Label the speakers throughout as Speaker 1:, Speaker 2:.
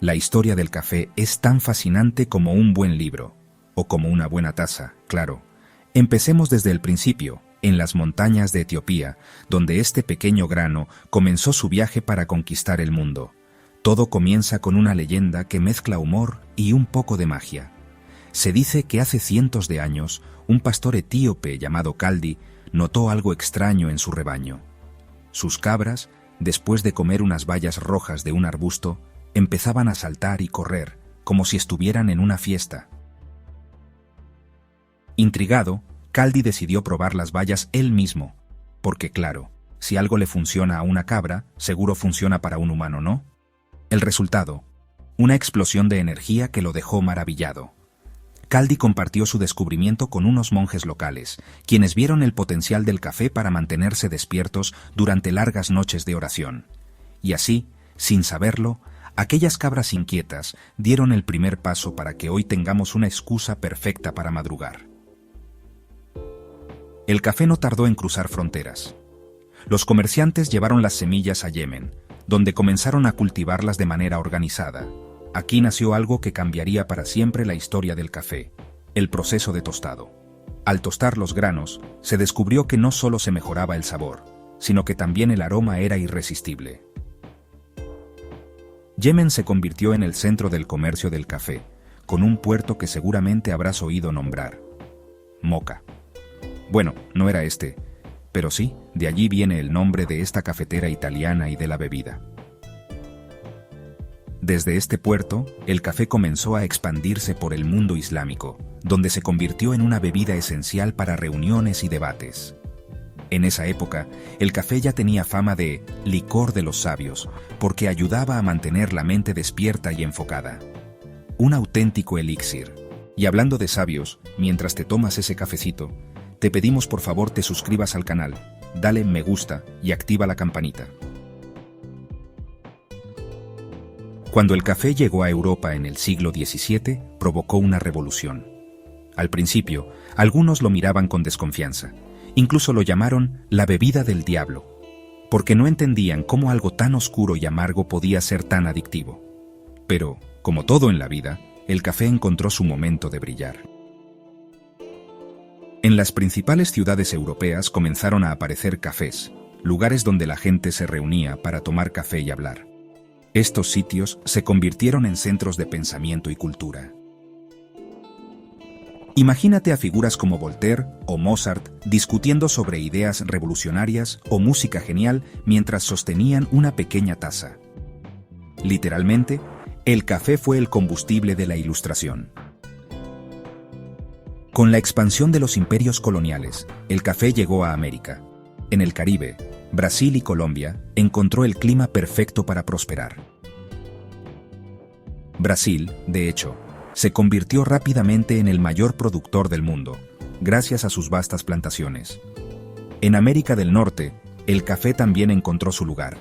Speaker 1: La historia del café es tan fascinante como un buen libro, o como una buena taza, claro. Empecemos desde el principio, en las montañas de Etiopía, donde este pequeño grano comenzó su viaje para conquistar el mundo. Todo comienza con una leyenda que mezcla humor y un poco de magia. Se dice que hace cientos de años, un pastor etíope llamado Kaldi notó algo extraño en su rebaño. Sus cabras, después de comer unas bayas rojas de un arbusto, empezaban a saltar y correr, como si estuvieran en una fiesta. Intrigado, Kaldi decidió probar las bayas él mismo, porque claro, si algo le funciona a una cabra, seguro funciona para un humano, ¿no? El resultado, una explosión de energía que lo dejó maravillado. Kaldi compartió su descubrimiento con unos monjes locales, quienes vieron el potencial del café para mantenerse despiertos durante largas noches de oración. Y así, sin saberlo, aquellas cabras inquietas dieron el primer paso para que hoy tengamos una excusa perfecta para madrugar. El café no tardó en cruzar fronteras. Los comerciantes llevaron las semillas a Yemen, donde comenzaron a cultivarlas de manera organizada. Aquí nació algo que cambiaría para siempre la historia del café, el proceso de tostado. Al tostar los granos, se descubrió que no solo se mejoraba el sabor, sino que también el aroma era irresistible. Yemen se convirtió en el centro del comercio del café, con un puerto que seguramente habrás oído nombrar: Moca. Bueno, no era este, pero sí, de allí viene el nombre de esta cafetera italiana y de la bebida. Desde este puerto, el café comenzó a expandirse por el mundo islámico, donde se convirtió en una bebida esencial para reuniones y debates. En esa época, el café ya tenía fama de licor de los sabios, porque ayudaba a mantener la mente despierta y enfocada. Un auténtico elixir. Y hablando de sabios, mientras te tomas ese cafecito, te pedimos por favor te suscribas al canal, dale me gusta y activa la campanita. Cuando el café llegó a Europa en el siglo XVII, provocó una revolución. Al principio, algunos lo miraban con desconfianza. Incluso lo llamaron la bebida del diablo, porque no entendían cómo algo tan oscuro y amargo podía ser tan adictivo. Pero, como todo en la vida, el café encontró su momento de brillar. En las principales ciudades europeas comenzaron a aparecer cafés, lugares donde la gente se reunía para tomar café y hablar. Estos sitios se convirtieron en centros de pensamiento y cultura. Imagínate a figuras como Voltaire o Mozart discutiendo sobre ideas revolucionarias o música genial mientras sostenían una pequeña taza. Literalmente, el café fue el combustible de la Ilustración. Con la expansión de los imperios coloniales, el café llegó a América. En el Caribe, Brasil y Colombia encontró el clima perfecto para prosperar. Brasil, de hecho, se convirtió rápidamente en el mayor productor del mundo, gracias a sus vastas plantaciones. En América del Norte, el café también encontró su lugar.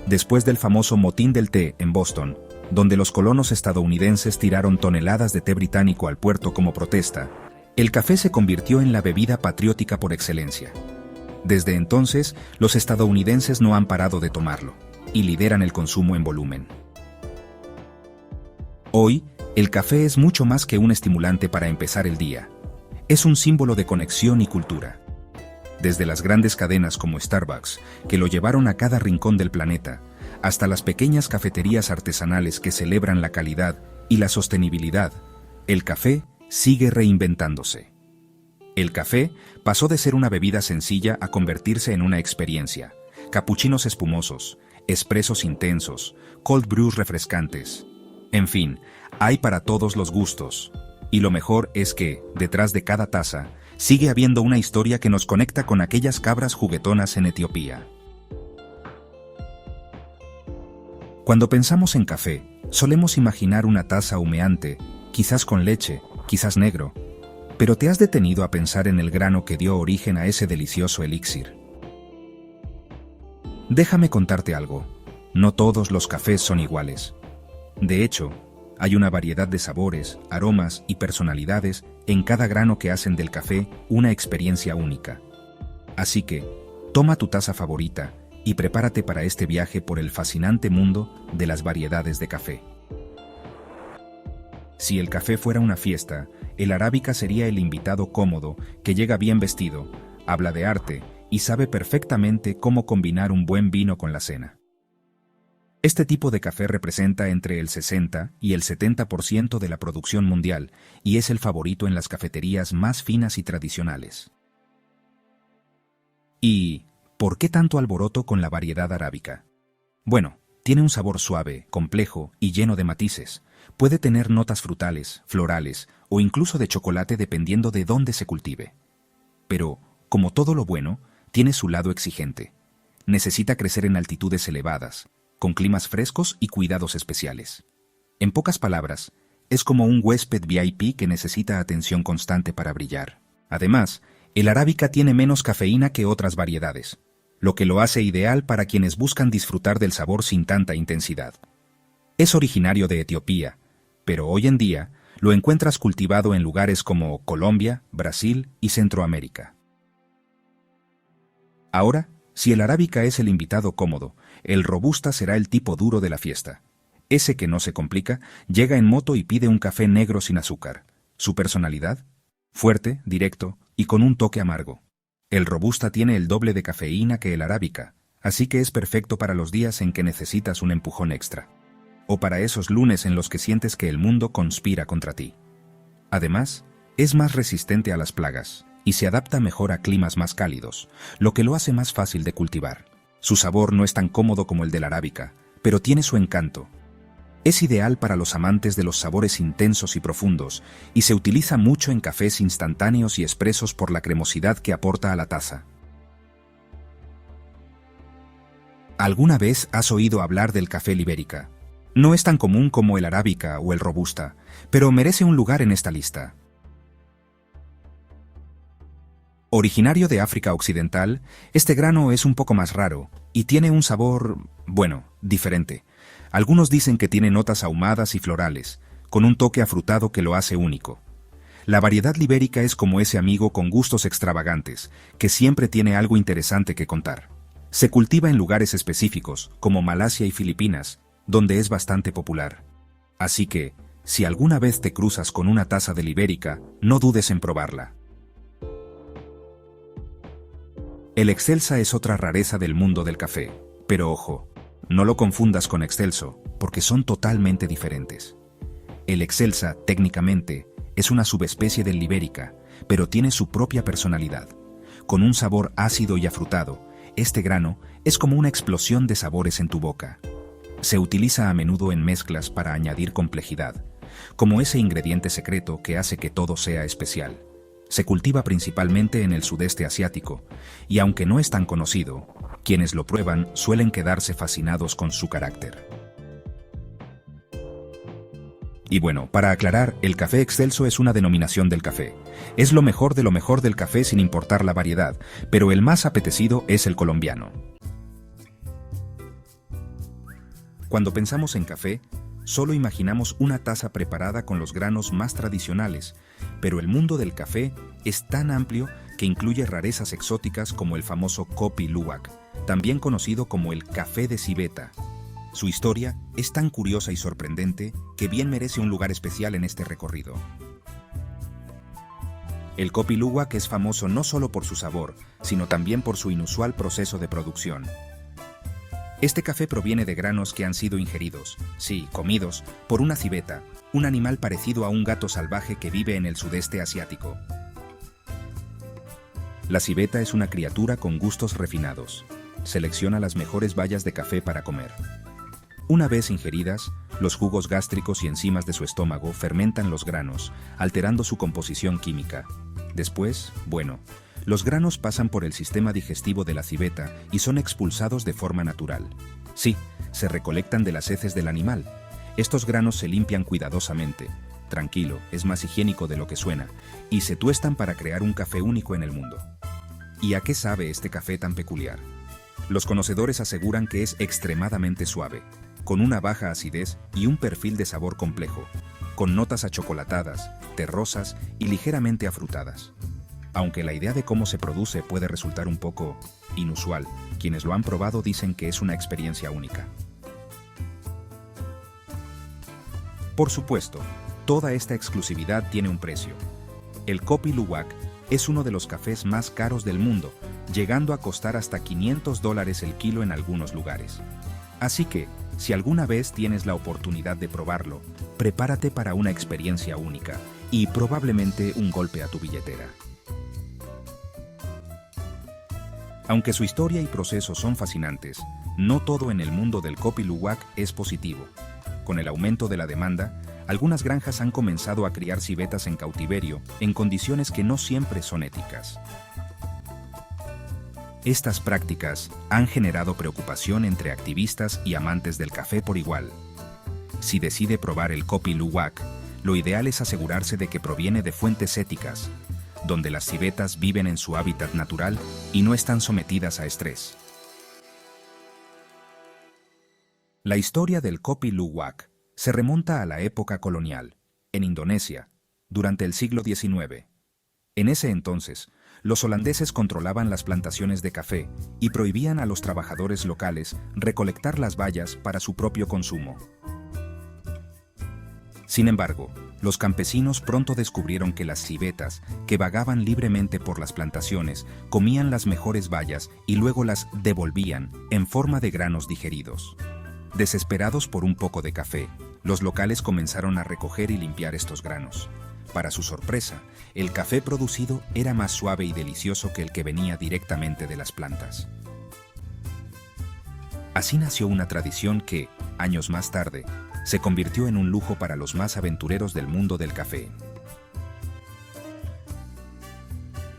Speaker 1: Después del famoso motín del té en Boston, donde los colonos estadounidenses tiraron toneladas de té británico al puerto como protesta, el café se convirtió en la bebida patriótica por excelencia. Desde entonces, los estadounidenses no han parado de tomarlo, y lideran el consumo en volumen. Hoy, el café es mucho más que un estimulante para empezar el día. Es un símbolo de conexión y cultura. Desde las grandes cadenas como Starbucks, que lo llevaron a cada rincón del planeta, hasta las pequeñas cafeterías artesanales que celebran la calidad y la sostenibilidad, el café sigue reinventándose. El café pasó de ser una bebida sencilla a convertirse en una experiencia. Capuchinos espumosos, espresos intensos, cold brews refrescantes. En fin, hay para todos los gustos. Y lo mejor es que, detrás de cada taza, sigue habiendo una historia que nos conecta con aquellas cabras juguetonas en Etiopía. Cuando pensamos en café, solemos imaginar una taza humeante, quizás con leche, quizás negro. Pero ¿te has detenido a pensar en el grano que dio origen a ese delicioso elixir? Déjame contarte algo. No todos los cafés son iguales. De hecho, hay una variedad de sabores, aromas y personalidades en cada grano que hacen del café una experiencia única. Así que, toma tu taza favorita y prepárate para este viaje por el fascinante mundo de las variedades de café. Si el café fuera una fiesta, el arábica sería el invitado cómodo, que llega bien vestido, habla de arte y sabe perfectamente cómo combinar un buen vino con la cena. Este tipo de café representa entre el 60 y el 70% de la producción mundial y es el favorito en las cafeterías más finas y tradicionales. ¿Y por qué tanto alboroto con la variedad arábica? Bueno, tiene un sabor suave, complejo y lleno de matices. Puede tener notas frutales, florales o incluso de chocolate dependiendo de dónde se cultive. Pero, como todo lo bueno, tiene su lado exigente. Necesita crecer en altitudes elevadas, con climas frescos y cuidados especiales. En pocas palabras, es como un huésped VIP que necesita atención constante para brillar. Además, el arábica tiene menos cafeína que otras variedades, lo que lo hace ideal para quienes buscan disfrutar del sabor sin tanta intensidad. Es originario de Etiopía, pero hoy en día lo encuentras cultivado en lugares como Colombia, Brasil y Centroamérica. Ahora, si el arábica es el invitado cómodo, el robusta será el tipo duro de la fiesta. Ese que no se complica, llega en moto y pide un café negro sin azúcar. Su personalidad, fuerte, directo y con un toque amargo. El robusta tiene el doble de cafeína que el arábica, así que es perfecto para los días en que necesitas un empujón extra. O para esos lunes en los que sientes que el mundo conspira contra ti. Además, es más resistente a las plagas y se adapta mejor a climas más cálidos, lo que lo hace más fácil de cultivar. Su sabor no es tan cómodo como el del arábica, pero tiene su encanto. Es ideal para los amantes de los sabores intensos y profundos, y se utiliza mucho en cafés instantáneos y expresos por la cremosidad que aporta a la taza. ¿Alguna vez has oído hablar del café libérica? No es tan común como el arábica o el robusta, pero merece un lugar en esta lista. Originario de África Occidental, este grano es un poco más raro y tiene un sabor, bueno, diferente. Algunos dicen que tiene notas ahumadas y florales, con un toque afrutado que lo hace único. La variedad libérica es como ese amigo con gustos extravagantes, que siempre tiene algo interesante que contar. Se cultiva en lugares específicos, como Malasia y Filipinas, donde es bastante popular. Así que, si alguna vez te cruzas con una taza de libérica, no dudes en probarla. El excelsa es otra rareza del mundo del café, pero ojo, no lo confundas con excelso, porque son totalmente diferentes. El excelsa, técnicamente, es una subespecie del libérica, pero tiene su propia personalidad. Con un sabor ácido y afrutado, este grano es como una explosión de sabores en tu boca. Se utiliza a menudo en mezclas para añadir complejidad, como ese ingrediente secreto que hace que todo sea especial. Se cultiva principalmente en el sudeste asiático, y aunque no es tan conocido, quienes lo prueban suelen quedarse fascinados con su carácter. Y bueno, para aclarar, el café excelso es una denominación del café. Es lo mejor de lo mejor del café sin importar la variedad, pero el más apetecido es el colombiano. Cuando pensamos en café, solo imaginamos una taza preparada con los granos más tradicionales, pero el mundo del café es tan amplio que incluye rarezas exóticas como el famoso Kopi Luwak, también conocido como el café de civeta. Su historia es tan curiosa y sorprendente que bien merece un lugar especial en este recorrido. El Kopi Luwak es famoso no solo por su sabor, sino también por su inusual proceso de producción. Este café proviene de granos que han sido ingeridos, sí, comidos, por una civeta, un animal parecido a un gato salvaje que vive en el sudeste asiático. La civeta es una criatura con gustos refinados. Selecciona las mejores bayas de café para comer. Una vez ingeridas, los jugos gástricos y enzimas de su estómago fermentan los granos, alterando su composición química. Después, los granos pasan por el sistema digestivo de la civeta y son expulsados de forma natural. Sí, se recolectan de las heces del animal. Estos granos se limpian cuidadosamente. Tranquilo, es más higiénico de lo que suena, y se tuestan para crear un café único en el mundo. ¿Y a qué sabe este café tan peculiar? Los conocedores aseguran que es extremadamente suave, con una baja acidez y un perfil de sabor complejo, con notas achocolatadas, terrosas y ligeramente afrutadas. Aunque la idea de cómo se produce puede resultar un poco inusual, quienes lo han probado dicen que es una experiencia única. Por supuesto, Toda esta exclusividad tiene un precio. El Kopi Luwak es uno de los cafés más caros del mundo, llegando a costar hasta $500 el kilo en algunos lugares. Así que, si alguna vez tienes la oportunidad de probarlo, prepárate para una experiencia única y probablemente un golpe a tu billetera. Aunque su historia y proceso son fascinantes, no todo en el mundo del Kopi Luwak es positivo. Con el aumento de la demanda, algunas granjas han comenzado a criar civetas en cautiverio en condiciones que no siempre son éticas. Estas prácticas han generado preocupación entre activistas y amantes del café por igual. Si decide probar el Kopi Luwak, lo ideal es asegurarse de que proviene de fuentes éticas, donde las civetas viven en su hábitat natural y no están sometidas a estrés. La historia del Kopi Luwak se remonta a la época colonial, en Indonesia, durante el siglo XIX. En ese entonces, los holandeses controlaban las plantaciones de café y prohibían a los trabajadores locales recolectar las bayas para su propio consumo. Sin embargo, los campesinos pronto descubrieron que las civetas, que vagaban libremente por las plantaciones, comían las mejores bayas y luego las devolvían en forma de granos digeridos. Desesperados por un poco de café, los locales comenzaron a recoger y limpiar estos granos. Para su sorpresa, el café producido era más suave y delicioso que el que venía directamente de las plantas. Así nació una tradición que, años más tarde, se convirtió en un lujo para los más aventureros del mundo del café.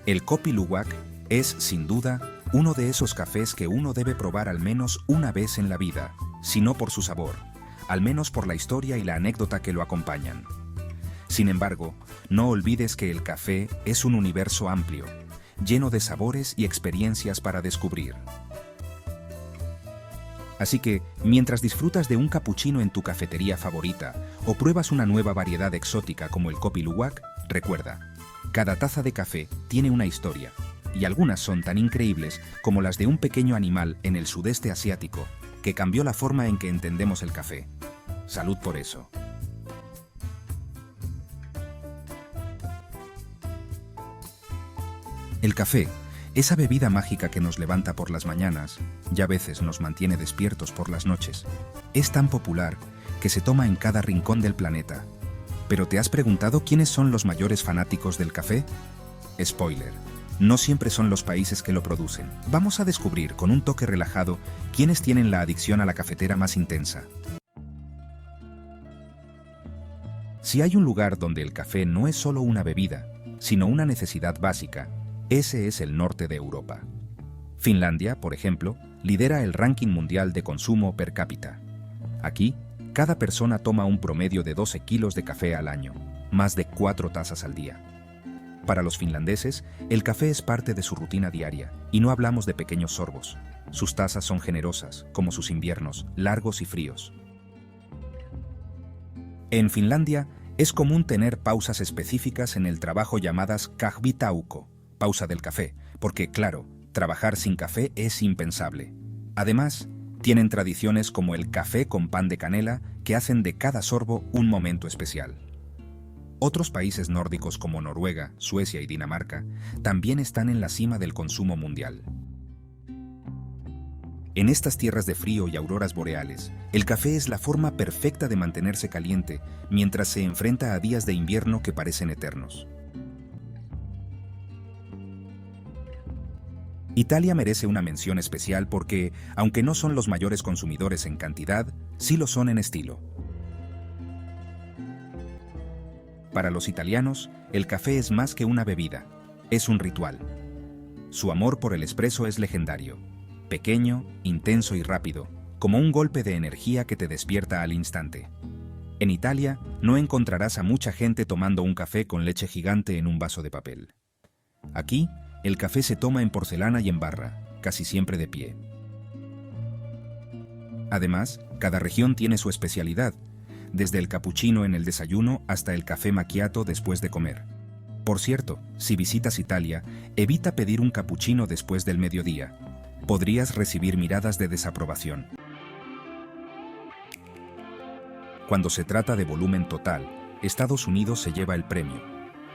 Speaker 1: El Kopi Luwak es, sin duda, uno de esos cafés que uno debe probar al menos una vez en la vida, si no por su sabor, al menos por la historia y la anécdota que lo acompañan. Sin embargo, no olvides que el café es un universo amplio, lleno de sabores y experiencias para descubrir. Así que, mientras disfrutas de un capuchino en tu cafetería favorita o pruebas una nueva variedad exótica como el Kopi Luwak, recuerda, cada taza de café tiene una historia, y algunas son tan increíbles como las de un pequeño animal en el sudeste asiático que cambió la forma en que entendemos el café. Salud por eso. El café, esa bebida mágica que nos levanta por las mañanas y a veces nos mantiene despiertos por las noches, es tan popular que se toma en cada rincón del planeta. ¿Pero te has preguntado quiénes son los mayores fanáticos del café? Spoiler, no siempre son los países que lo producen. Vamos a descubrir con un toque relajado quiénes tienen la adicción a la cafetera más intensa. Si hay un lugar donde el café no es solo una bebida, sino una necesidad básica, ese es el norte de Europa. Finlandia, por ejemplo, lidera el ranking mundial de consumo per cápita. Aquí, cada persona toma un promedio de 12 kilos de café al año, más de 4 tazas al día. Para los finlandeses, el café es parte de su rutina diaria, y no hablamos de pequeños sorbos. Sus tazas son generosas, como sus inviernos, largos y fríos. En Finlandia, es común tener pausas específicas en el trabajo llamadas kahvitauko, pausa del café, porque, claro, trabajar sin café es impensable. Además, tienen tradiciones como el café con pan de canela que hacen de cada sorbo un momento especial. Otros países nórdicos como Noruega, Suecia y Dinamarca también están en la cima del consumo mundial. En estas tierras de frío y auroras boreales, el café es la forma perfecta de mantenerse caliente mientras se enfrenta a días de invierno que parecen eternos. Italia merece una mención especial porque, aunque no son los mayores consumidores en cantidad, sí lo son en estilo. Para los italianos, el café es más que una bebida, es un ritual. Su amor por el espresso es legendario, pequeño, intenso y rápido, como un golpe de energía que te despierta al instante. En Italia, no encontrarás a mucha gente tomando un café con leche gigante en un vaso de papel. Aquí, el café se toma en porcelana y en barra, casi siempre de pie. Además, cada región tiene su especialidad, desde el capuchino en el desayuno hasta el café macchiato después de comer. Por cierto, si visitas Italia, evita pedir un capuchino después del mediodía. Podrías recibir miradas de desaprobación. Cuando se trata de volumen total, Estados Unidos se lleva el premio.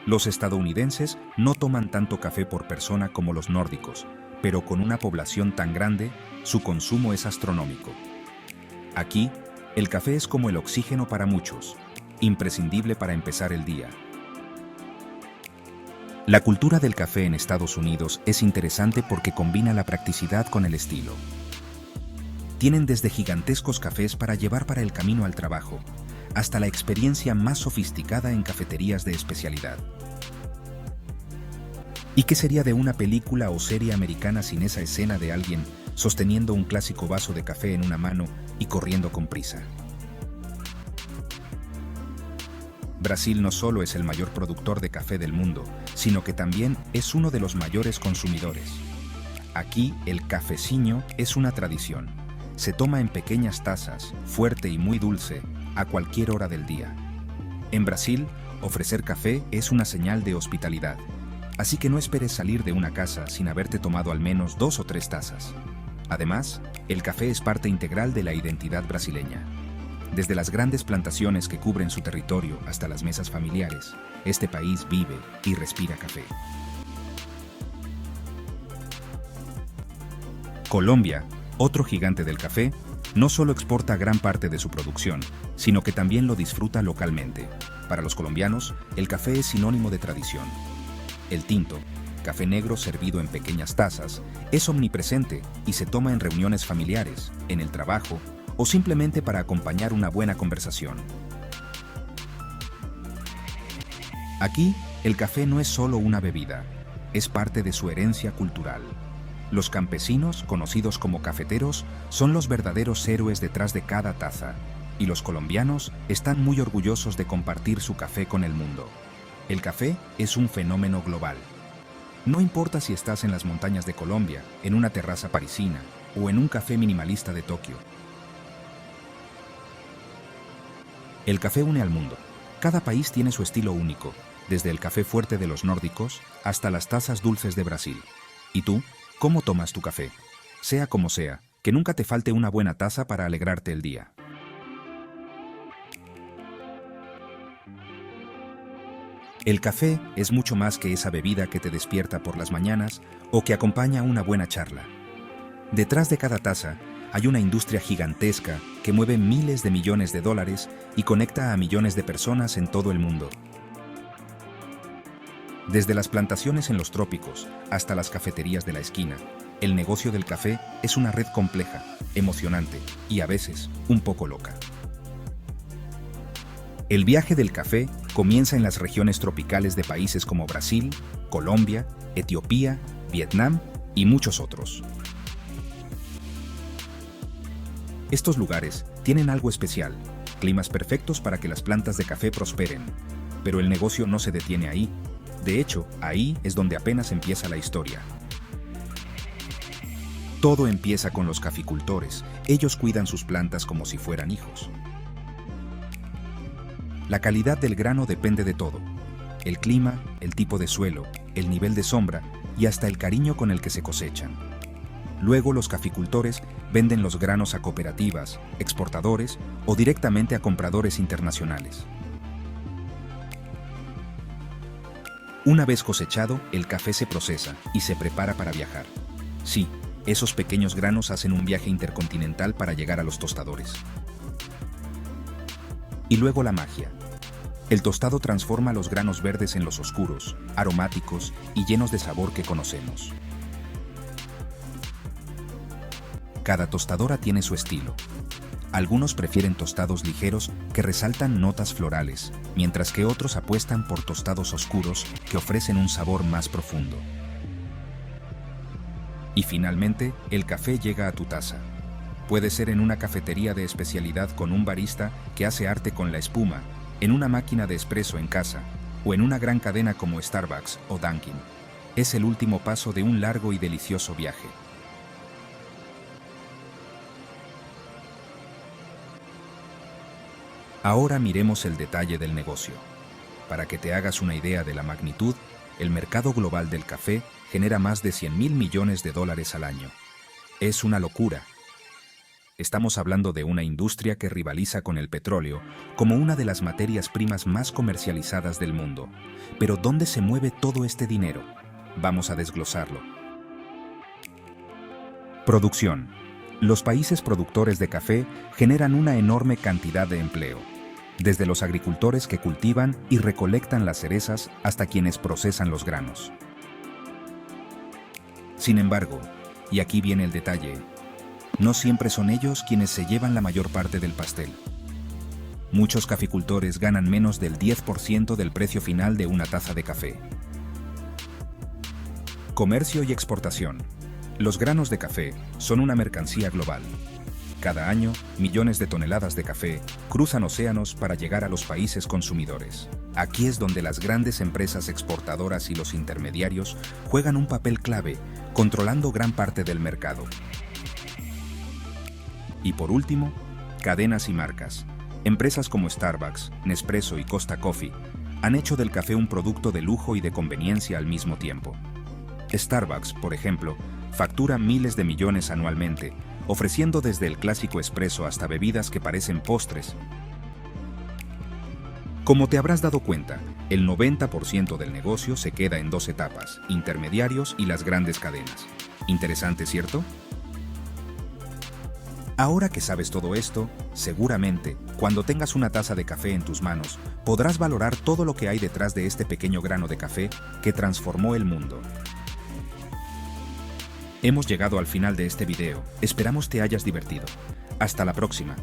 Speaker 1: Los estadounidenses no toman tanto café por persona como los nórdicos, pero con una población tan grande, su consumo es astronómico. Aquí, el café es como el oxígeno para muchos, imprescindible para empezar el día. La cultura del café en Estados Unidos es interesante porque combina la practicidad con el estilo. Tienen desde gigantescos cafés para llevar para el camino al trabajo, hasta la experiencia más sofisticada en cafeterías de especialidad. ¿Y qué sería de una película o serie americana sin esa escena de alguien sosteniendo un clásico vaso de café en una mano y corriendo con prisa? Brasil no solo es el mayor productor de café del mundo, sino que también es uno de los mayores consumidores. Aquí el cafezinho es una tradición. Se toma en pequeñas tazas, fuerte y muy dulce, a cualquier hora del día. En Brasil, ofrecer café es una señal de hospitalidad. Así que no esperes salir de una casa sin haberte tomado al menos 2 o 3 tazas. Además, el café es parte integral de la identidad brasileña. Desde las grandes plantaciones que cubren su territorio hasta las mesas familiares, este país vive y respira café. Colombia, otro gigante del café, no solo exporta gran parte de su producción, sino que también lo disfruta localmente. Para los colombianos, el café es sinónimo de tradición. El tinto, café negro servido en pequeñas tazas, es omnipresente y se toma en reuniones familiares, en el trabajo o simplemente para acompañar una buena conversación. Aquí, el café no es solo una bebida, es parte de su herencia cultural. Los campesinos, conocidos como cafeteros, son los verdaderos héroes detrás de cada taza, y los colombianos están muy orgullosos de compartir su café con el mundo. El café es un fenómeno global. No importa si estás en las montañas de Colombia, en una terraza parisina o en un café minimalista de Tokio. El café une al mundo. Cada país tiene su estilo único, desde el café fuerte de los nórdicos hasta las tazas dulces de Brasil. ¿Y tú? ¿Cómo tomas tu café? Sea como sea, que nunca te falte una buena taza para alegrarte el día. El café es mucho más que esa bebida que te despierta por las mañanas o que acompaña una buena charla. Detrás de cada taza hay una industria gigantesca que mueve miles de millones de dólares y conecta a millones de personas en todo el mundo. Desde las plantaciones en los trópicos hasta las cafeterías de la esquina, el negocio del café es una red compleja, emocionante y a veces un poco loca. El viaje del café comienza en las regiones tropicales de países como Brasil, Colombia, Etiopía, Vietnam y muchos otros. Estos lugares tienen algo especial, climas perfectos para que las plantas de café prosperen. Pero el negocio no se detiene ahí. De hecho, ahí es donde apenas empieza la historia. Todo empieza con los caficultores. Ellos cuidan sus plantas como si fueran hijos. La calidad del grano depende de todo: el clima, el tipo de suelo, el nivel de sombra y hasta el cariño con el que se cosechan. Luego los caficultores venden los granos a cooperativas, exportadores o directamente a compradores internacionales. Una vez cosechado, el café se procesa y se prepara para viajar. Sí, esos pequeños granos hacen un viaje intercontinental para llegar a los tostadores. Y luego la magia. El tostado transforma los granos verdes en los oscuros, aromáticos y llenos de sabor que conocemos. Cada tostadora tiene su estilo. Algunos prefieren tostados ligeros que resaltan notas florales, mientras que otros apuestan por tostados oscuros que ofrecen un sabor más profundo. Y finalmente, el café llega a tu taza. Puede ser en una cafetería de especialidad con un barista que hace arte con la espuma, en una máquina de espresso en casa, o en una gran cadena como Starbucks o Dunkin'. Es el último paso de un largo y delicioso viaje. Ahora miremos el detalle del negocio. Para que te hagas una idea de la magnitud, el mercado global del café genera más de 100.000 millones de dólares al año. Es una locura. Estamos hablando de una industria que rivaliza con el petróleo como una de las materias primas más comercializadas del mundo. Pero ¿dónde se mueve todo este dinero? Vamos a desglosarlo. Producción. Los países productores de café generan una enorme cantidad de empleo, desde los agricultores que cultivan y recolectan las cerezas hasta quienes procesan los granos. Sin embargo, y aquí viene el detalle, no siempre son ellos quienes se llevan la mayor parte del pastel. Muchos caficultores ganan menos del 10% del precio final de una taza de café. Comercio y exportación. Los granos de café son una mercancía global. Cada año, millones de toneladas de café cruzan océanos para llegar a los países consumidores. Aquí es donde las grandes empresas exportadoras y los intermediarios juegan un papel clave, controlando gran parte del mercado. Y por último, cadenas y marcas. Empresas como Starbucks, Nespresso y Costa Coffee han hecho del café un producto de lujo y de conveniencia al mismo tiempo. Starbucks, por ejemplo, factura miles de millones anualmente, ofreciendo desde el clásico espresso hasta bebidas que parecen postres. Como te habrás dado cuenta, el 90% del negocio se queda en dos etapas, intermediarios y las grandes cadenas. Interesante, ¿cierto? Ahora que sabes todo esto, seguramente, cuando tengas una taza de café en tus manos, podrás valorar todo lo que hay detrás de este pequeño grano de café que transformó el mundo. Hemos llegado al final de este video, esperamos te hayas divertido. Hasta la próxima.